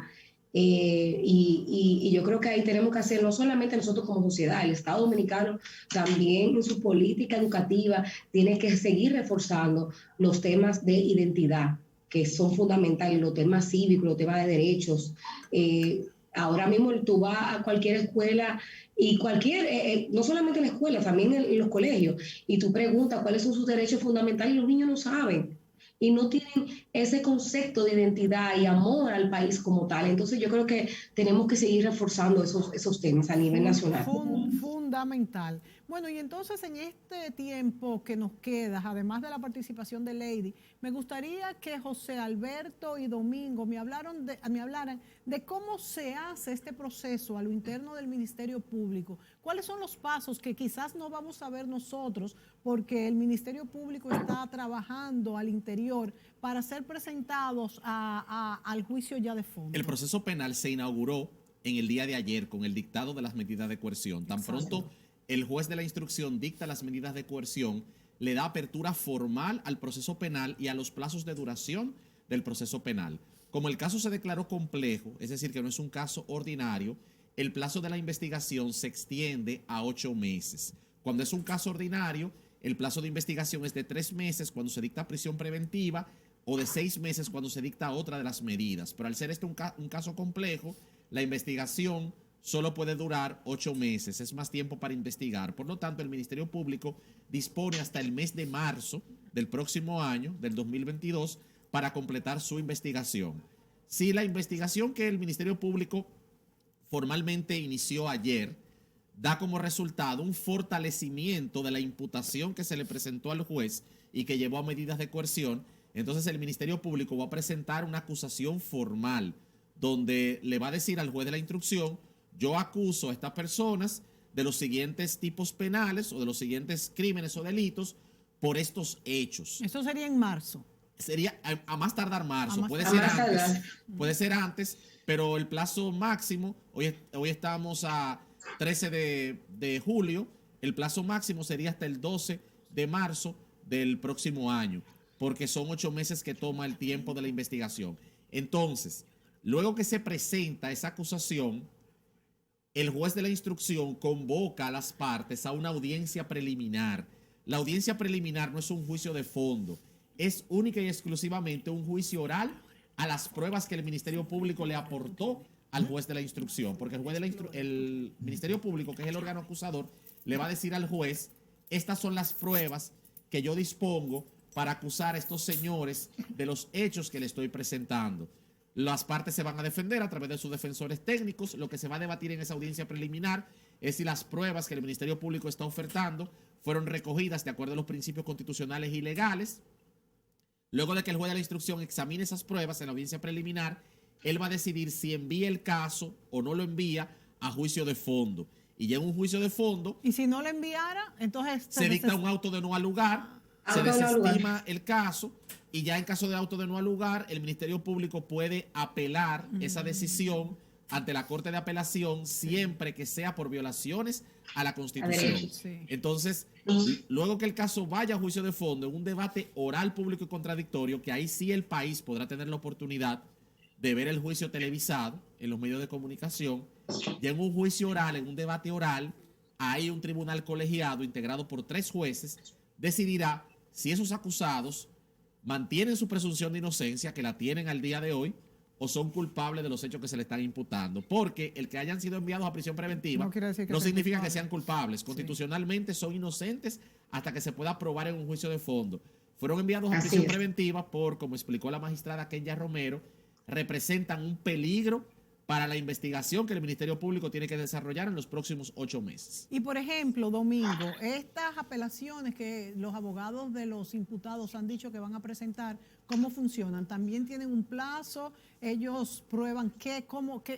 Y yo creo que ahí tenemos que hacer, no solamente nosotros como sociedad, el Estado Dominicano también en su política educativa tiene que seguir reforzando los temas de identidad, que son fundamentales, los temas cívicos, los temas de derechos. Ahora mismo tú vas a cualquier escuela y no solamente en la escuela, también en los colegios, y tú preguntas cuáles son sus derechos fundamentales y los niños no saben. Y no tienen ese concepto de identidad y amor al país como tal. Entonces yo creo que tenemos que seguir reforzando esos temas a nivel nacional. Fundamental. Bueno, y entonces en este tiempo que nos queda, además de la participación de Lady, me gustaría que José Alberto y Domingo me hablaran de cómo se hace este proceso a lo interno del Ministerio Público. ¿Cuáles son los pasos que quizás no vamos a ver nosotros porque el Ministerio Público está trabajando al interior para ser presentados al juicio ya de fondo? El proceso penal se inauguró en el día de ayer con el dictado de las medidas de coerción. Tan pronto el juez de la instrucción dicta las medidas de coerción, le da apertura formal al proceso penal y a los plazos de duración del proceso penal. Como el caso se declaró complejo, es decir, que no es un caso ordinario, el plazo de la investigación se extiende a 8 meses. Cuando es un caso ordinario, el plazo de investigación es de 3 meses cuando se dicta prisión preventiva o de 6 meses cuando se dicta otra de las medidas. Pero al ser este un caso complejo, la investigación solo puede durar 8 meses, es más tiempo para investigar. Por lo tanto, el Ministerio Público dispone hasta el mes de marzo del próximo año, del 2022, para completar su investigación. Si la investigación que el Ministerio Público formalmente inició ayer da como resultado un fortalecimiento de la imputación que se le presentó al juez y que llevó a medidas de coerción, entonces el Ministerio Público va a presentar una acusación formal donde le va a decir al juez de la instrucción: yo acuso a estas personas de los siguientes tipos penales o de los siguientes crímenes o delitos por estos hechos. Eso sería en marzo. Sería a más tardar marzo, puede ser antes, pero el plazo máximo, hoy estamos a 13 de julio, el plazo máximo sería hasta el 12 de marzo del próximo año, porque son 8 meses que toma el tiempo de la investigación. Entonces, luego que se presenta esa acusación, el juez de la instrucción convoca a las partes a una audiencia preliminar. La audiencia preliminar no es un juicio de fondo, es única y exclusivamente un juicio oral a las pruebas que el Ministerio Público le aportó al juez de la instrucción, porque el Ministerio Público, que es el órgano acusador, le va a decir al juez: estas son las pruebas que yo dispongo para acusar a estos señores de los hechos que le estoy presentando. Las partes se van a defender a través de sus defensores técnicos. Lo que se va a debatir en esa audiencia preliminar es si las pruebas que el Ministerio Público está ofertando fueron recogidas de acuerdo a los principios constitucionales y legales. Luego de que el juez de la instrucción examine esas pruebas en la audiencia preliminar, él va a decidir si envía el caso o no lo envía a juicio de fondo. Y ya en un juicio de fondo... Y si no lo enviara, entonces... Se dicta un auto de no al lugar, se desestima el caso, y ya en caso de auto de no al lugar, el Ministerio Público puede apelar esa decisión ante la Corte de Apelación siempre que sea por violaciones a la Constitución. Sí. Entonces, luego que el caso vaya a juicio de fondo, en un debate oral, público y contradictorio, que ahí sí el país podrá tener la oportunidad de ver el juicio televisado en los medios de comunicación, ya en un juicio oral, en un debate oral, hay un tribunal colegiado integrado por 3 jueces, decidirá si esos acusados mantienen su presunción de inocencia, que la tienen al día de hoy, o son culpables de los hechos que se le están imputando. Porque el que hayan sido enviados a prisión preventiva no significa que sean culpables. Constitucionalmente son inocentes hasta que se pueda probar en un juicio de fondo. Fueron enviados a prisión preventiva por, como explicó la magistrada Kenya Romero, representan un peligro para la investigación que el Ministerio Público tiene que desarrollar en los próximos 8 meses. Y por ejemplo, Domingo, estas apelaciones que los abogados de los imputados han dicho que van a presentar, ¿cómo funcionan? ¿También tienen un plazo? ¿Ellos prueban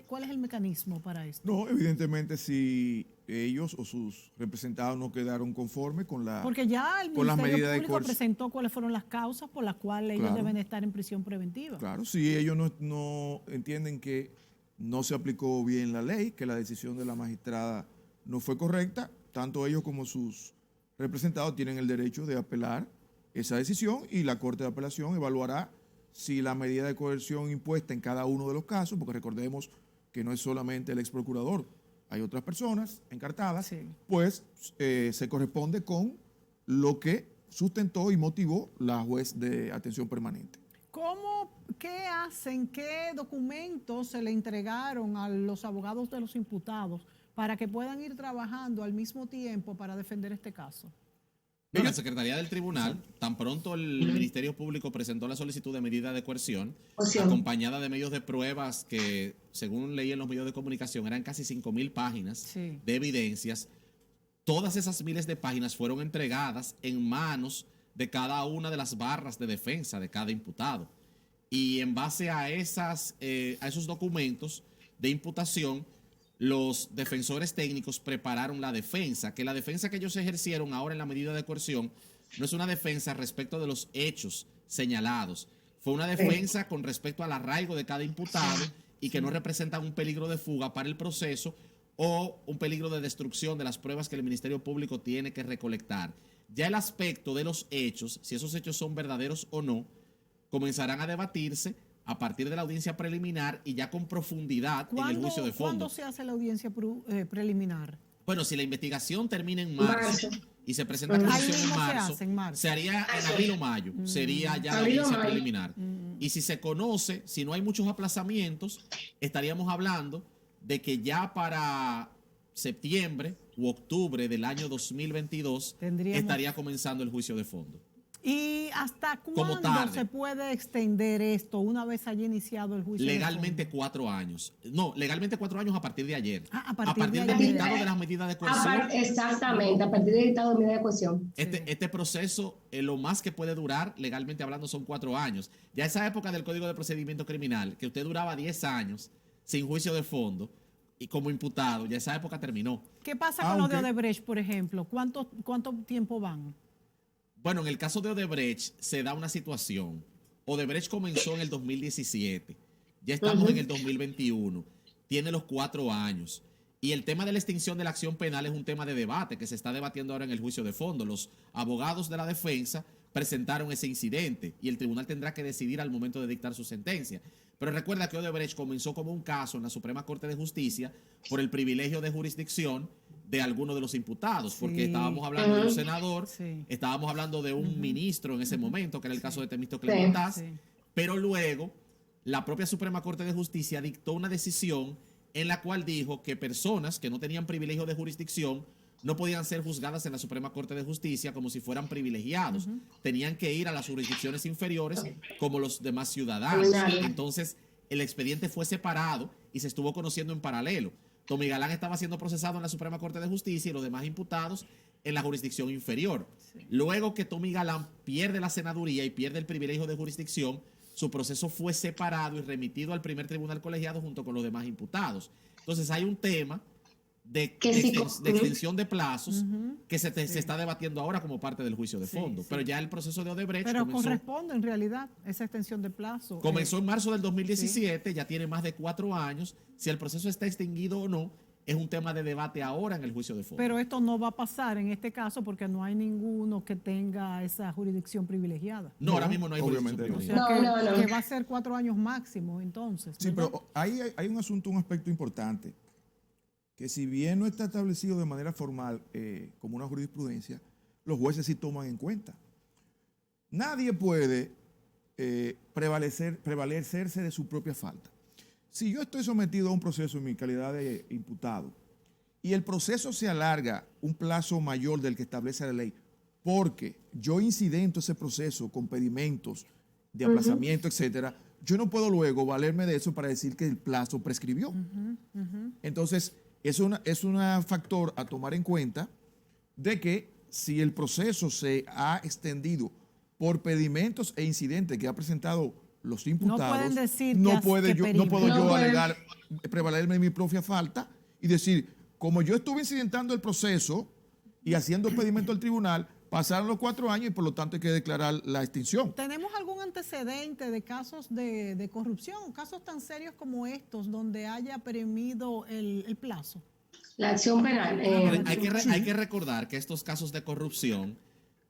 cuál es el mecanismo para esto? No, evidentemente si ellos o sus representados no quedaron conformes con la Porque ya el con las Ministerio medidas de Público coerción. presentó cuáles fueron las causas por las cuales ellos Claro. deben estar en prisión preventiva. Claro, si ellos no entienden que no se aplicó bien la ley, que la decisión de la magistrada no fue correcta, tanto ellos como sus representados tienen el derecho de apelar esa decisión y la Corte de Apelación evaluará si la medida de coerción impuesta en cada uno de los casos, porque recordemos que no es solamente el ex procurador, hay otras personas encartadas, Sí. pues se corresponde con lo que sustentó y motivó la juez de atención permanente. ¿Qué hacen? ¿Qué documentos se le entregaron a los abogados de los imputados para que puedan ir trabajando al mismo tiempo para defender este caso? Bueno, la Secretaría del Tribunal, tan pronto el Ministerio Público presentó la solicitud de medida de coerción, acompañada de medios de pruebas que, según leí en los medios de comunicación, eran casi 5.000 páginas Sí. de evidencias. Todas esas miles de páginas fueron entregadas en manos de cada una de las barras de defensa de cada imputado. Y en base a esos documentos de imputación, los defensores técnicos prepararon la defensa, que la defensa que ellos ejercieron ahora en la medida de coerción no es una defensa respecto de los hechos señalados, fue una defensa con respecto al arraigo de cada imputado y que no representa un peligro de fuga para el proceso o un peligro de destrucción de las pruebas que el Ministerio Público tiene que recolectar. Ya el aspecto de los hechos, si esos hechos son verdaderos o no, comenzarán a debatirse a partir de la audiencia preliminar y ya con profundidad en el juicio de fondo. ¿Cuándo se hace la audiencia preliminar? Bueno, si la investigación termina en marzo y se presenta Ahí acusación mismo en se marzo, hace en marzo. se haría en abril o mayo, sería ya la Abril o audiencia mayo. preliminar. Y si se conoce, si no hay muchos aplazamientos, estaríamos hablando de que ya para septiembre u octubre del año 2022 Tendríamos- estaría comenzando el juicio de fondo. ¿Y hasta Como cuándo tarde. se puede extender esto una vez haya iniciado el juicio? de Legalmente fondo? 4 años. No, legalmente 4 años a partir de ayer. A partir de del ayer. dictado de las medidas de coerción. Exactamente, a partir del dictado de medida de coerción. Este proceso, lo más que puede durar, legalmente hablando, son 4 años. Ya esa época del Código de Procedimiento Criminal, que usted duraba 10 años sin juicio de fondo y como imputado, ya esa época terminó. ¿Qué pasa con lo de Aunque- Odebrecht, por ejemplo? ¿Cuánto tiempo van? Bueno, en el caso de Odebrecht se da una situación. Odebrecht comenzó en el 2017. Ya estamos en el 2021. Tiene los 4 años. Y el tema de la extinción de la acción penal es un tema de debate que se está debatiendo ahora en el juicio de fondo. Los abogados de la defensa presentaron ese incidente y el tribunal tendrá que decidir al momento de dictar su sentencia. Pero recuerda que Odebrecht comenzó como un caso en la Suprema Corte de Justicia por el privilegio de jurisdicción de alguno de los imputados, porque Sí. estábamos hablando de un senador, Sí. estábamos hablando de un ministro en ese momento, que era el caso de Temístocles Sí. Montaz, Sí. pero luego la propia Suprema Corte de Justicia dictó una decisión en la cual dijo que personas que no tenían privilegio de jurisdicción no podían ser juzgadas en la Suprema Corte de Justicia como si fueran privilegiados. Tenían que ir a las jurisdicciones inferiores como los demás ciudadanos. Criminales. Entonces, el expediente fue separado y se estuvo conociendo en paralelo. Tommy Galán estaba siendo procesado en la Suprema Corte de Justicia y los demás imputados en la jurisdicción inferior. Luego que Tommy Galán pierde la senaduría y pierde el privilegio de jurisdicción, su proceso fue separado y remitido al primer tribunal colegiado junto con los demás imputados. Entonces hay un tema de extensión de plazos que se está debatiendo ahora como parte del juicio de fondo. sí. Pero ya el proceso de Odebrecht Pero corresponde en realidad esa extensión de plazo. comenzó en marzo del 2017, ya tiene más de 4 años. Si el proceso está extinguido o no, es un tema de debate ahora en el juicio de fondo. Pero esto no va a pasar en este caso porque no hay ninguno que tenga esa jurisdicción privilegiada. no, ahora mismo no hay obviamente jurisdicción no. O privilegiada. sea No, que no. va a ser 4 años máximo entonces. Sí, ¿verdad? pero hay un asunto, un aspecto importante, que si bien no está establecido de manera formal como una jurisprudencia, los jueces sí toman en cuenta. Nadie puede prevalecerse de su propia falta. Si yo estoy sometido a un proceso en mi calidad de imputado y el proceso se alarga un plazo mayor del que establece la ley, porque yo incidento ese proceso con pedimentos de aplazamiento, etcétera, yo no puedo luego valerme de eso para decir que el plazo prescribió. Entonces, es un factor a tomar en cuenta de que si el proceso se ha extendido por pedimentos e incidentes que ha presentado los imputados, no pueden decir no que puedo No yo pueden. alegar, prevalerme de mi propia falta y decir, como yo estuve incidentando el proceso y haciendo pedimento al tribunal, pasaron los 4 años y por lo tanto hay que declarar la extinción. ¿Tenemos algún antecedente de casos de corrupción, casos tan serios como estos, donde haya perimido el plazo? La acción penal. Hay que recordar que estos casos de corrupción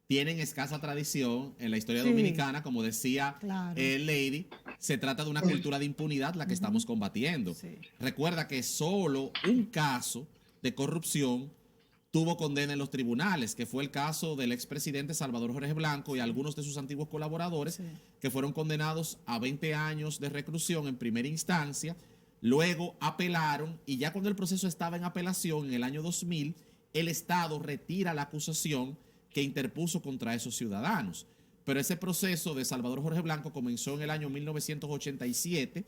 tienen escasa tradición en la historia dominicana, como decía Claro. Lady, se trata de una cultura de impunidad la que estamos combatiendo. Sí. Recuerda que solo un caso de corrupción tuvo condena en los tribunales, que fue el caso del expresidente Salvador Jorge Blanco y algunos de sus antiguos colaboradores, Sí. que fueron condenados a 20 años de reclusión en primera instancia, luego apelaron y ya cuando el proceso estaba en apelación en el año 2000, el Estado retira la acusación que interpuso contra esos ciudadanos. Pero ese proceso de Salvador Jorge Blanco comenzó en el año 1987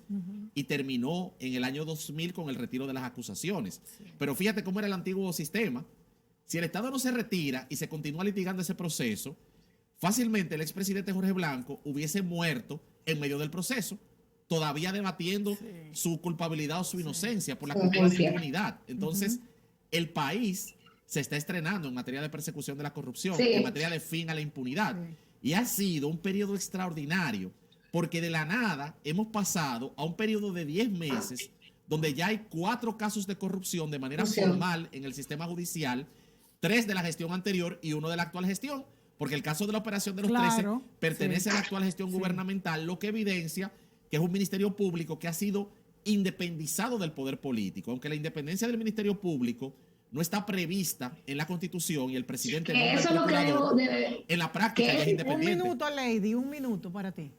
y terminó en el año 2000 con el retiro de las acusaciones. Pero fíjate cómo era el antiguo sistema. Si el Estado no se retira y se continúa litigando ese proceso, fácilmente el expresidente Jorge Blanco hubiese muerto en medio del proceso, todavía debatiendo su culpabilidad o su inocencia por la cultura de impunidad. Entonces, el país se está estrenando en materia de persecución de la corrupción, Sí. en materia de fin a la impunidad. Sí. Y ha sido un periodo extraordinario, porque de la nada hemos pasado a un periodo de 10 meses donde ya hay 4 casos de corrupción de manera formal en el sistema judicial, 3 de la gestión anterior y 1 de la actual gestión, porque el caso de la operación de los Claro, 13 pertenece a la actual gestión gubernamental, lo que evidencia que es un ministerio público que ha sido independizado del poder político, aunque la independencia del ministerio público no está prevista en la Constitución y el presidente Que nombra eso al es lo que procurador, debe- en la práctica que ya es un Un independiente. minuto, Lady, un minuto para ti.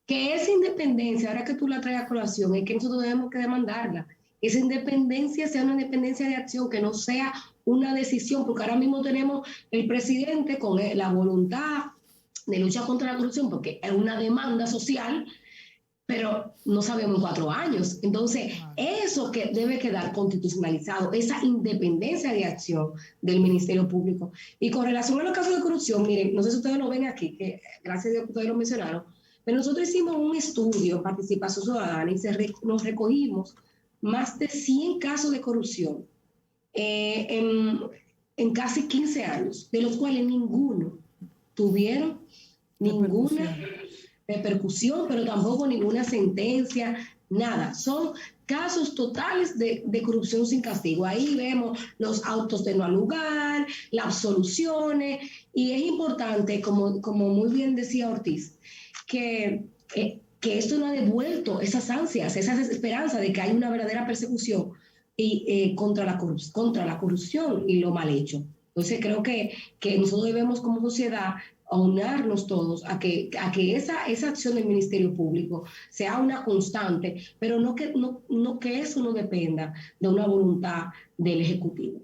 Que esa independencia, ahora que tú la traes a colación, es que nosotros tenemos que demandarla. Esa independencia sea una independencia de acción, que no sea una decisión, porque ahora mismo tenemos el presidente con la voluntad de luchar contra la corrupción, porque es una demanda social, pero no sabemos en 4 años. Entonces, eso que debe quedar constitucionalizado, esa independencia de acción del Ministerio Público. Y con relación a los casos de corrupción, miren, no sé si ustedes lo ven aquí, que gracias a Dios que ustedes lo mencionaron, pero nosotros hicimos un estudio, participación ciudadana, y nos recogimos más de 100 casos de corrupción en casi 15 años, de los cuales ninguno tuvieron ninguna repercusión, pero tampoco ninguna sentencia, nada. Son casos totales de corrupción sin castigo. Ahí vemos los autos de no al lugar, las absoluciones, y es importante, como muy bien decía Ortiz, que esto no ha devuelto esas ansias, esas esperanzas de que hay una verdadera persecución contra la corrupción y lo mal hecho. Entonces creo que nosotros debemos como sociedad aunarnos todos a que esa acción del Ministerio Público sea una constante, pero no que eso no dependa de una voluntad del Ejecutivo.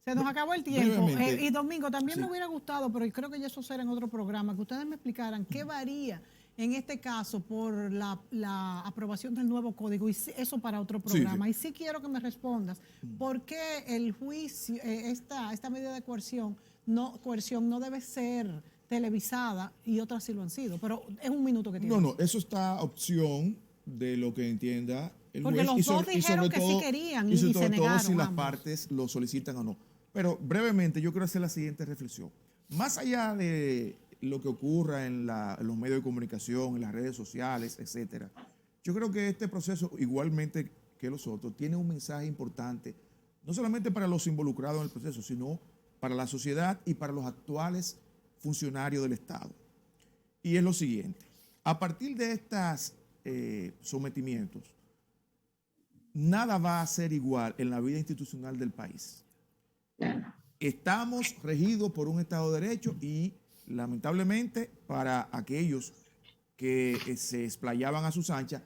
Se nos acabó el tiempo. Brevemente. Y Domingo, también me Sí. hubiera gustado, pero creo que ya eso será en otro programa, que ustedes me explicaran qué varía en este caso por la aprobación del nuevo código, y eso para otro programa. Sí. Y sí quiero que me respondas, ¿por qué el juicio, esta medida de coerción no debe ser televisada y otras sí lo han sido? Pero es un minuto que tiene. No, eso está a opción de lo que entienda el Porque juez. los dos dijeron que sí querían y sobre se todo negaron si las ambos. partes lo solicitan o no. Pero brevemente yo quiero hacer la siguiente reflexión. Más allá de lo que ocurra en los medios de comunicación, en las redes sociales, etcétera, yo creo que este proceso, igualmente que los otros, tiene un mensaje importante, no solamente para los involucrados en el proceso, sino para la sociedad y para los actuales funcionarios del Estado. Y es lo siguiente: a partir de estos sometimientos, nada va a ser igual en la vida institucional del país. Estamos regidos por un Estado de Derecho y, lamentablemente, para aquellos que se explayaban a sus anchas,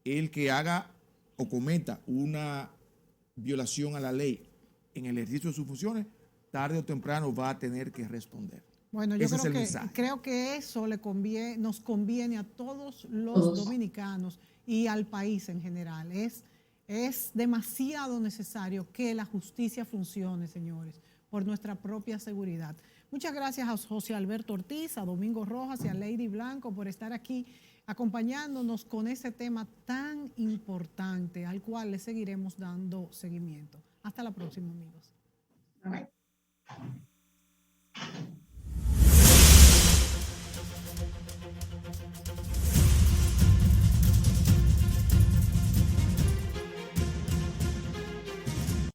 el que haga o cometa una violación a la ley en el ejercicio de sus funciones, tarde o temprano va a tener que responder. Bueno, yo Ese es el mensaje. creo que eso nos conviene a todos los Todos. dominicanos y al país en general. Es demasiado necesario que la justicia funcione, señores, por nuestra propia seguridad. Muchas gracias a José Alberto Ortiz, a Domingo Rojas y a Lady Blanco por estar aquí acompañándonos con ese tema tan importante al cual le seguiremos dando seguimiento. Hasta la próxima, amigos. Bye.